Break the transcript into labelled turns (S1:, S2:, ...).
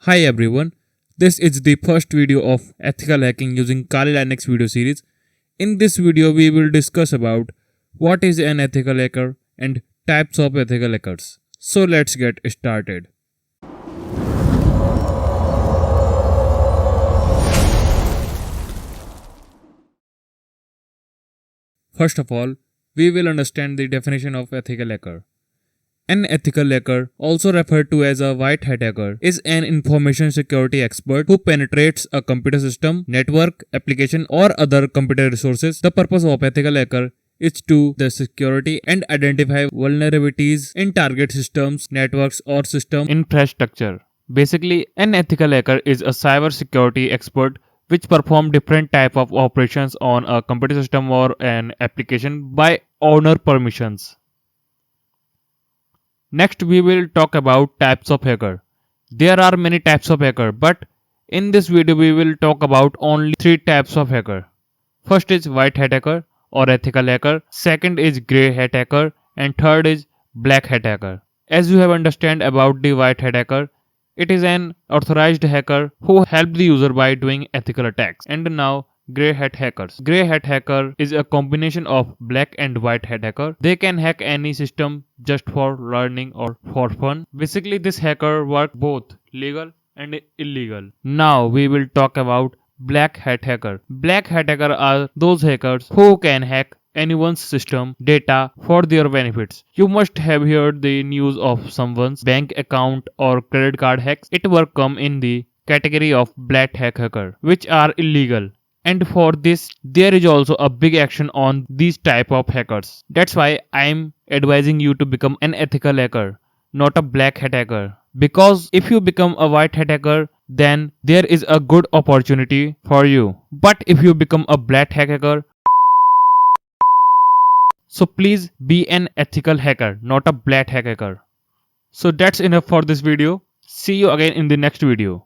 S1: Hi everyone, this is the first video of ethical hacking using Kali Linux video series. In this video we will discuss about what is an ethical hacker and types of ethical hackers. So let's get started. First of all, we will understand the definition of ethical hacker. An ethical hacker, also referred to as a white hat hacker, is an information security expert who penetrates a computer system, network, application, or other computer resources. The purpose of ethical hacker is to the security and identify vulnerabilities in target systems, networks, or system infrastructure. Basically, an ethical hacker is a cyber security expert which perform different type of operations on a computer system or an application by owner permissions. Next, we will talk about types of hacker. There are many types of hacker, but in this video we will talk about only 3 types of hacker. First is white hat hacker or ethical hacker, second is grey hat hacker, and third is black hat hacker. As you have understand about the white hat hacker, it is an authorized hacker who helped the user by doing ethical attacks. And now grey hat hackers. Grey hat hacker is a combination of black and white hat hacker. They can hack any system just for learning or for fun. Basically, this hacker work both legal and illegal. Now we will talk about black hat hacker. Black hat hacker are those hackers who can hack anyone's system data for their benefits. You must have heard the news of someone's bank account or credit card hacks. It work come in the category of black hat hacker, which are illegal. And for this, there is also a big action on these type of hackers. That's why I am advising you to become an ethical hacker, not a black hat hacker. Because if you become a white hat hacker, then there is a good opportunity for you. But if you become a black hat hacker, so please be an ethical hacker, not a black hat hacker. So that's enough for this video. See you again in the next video.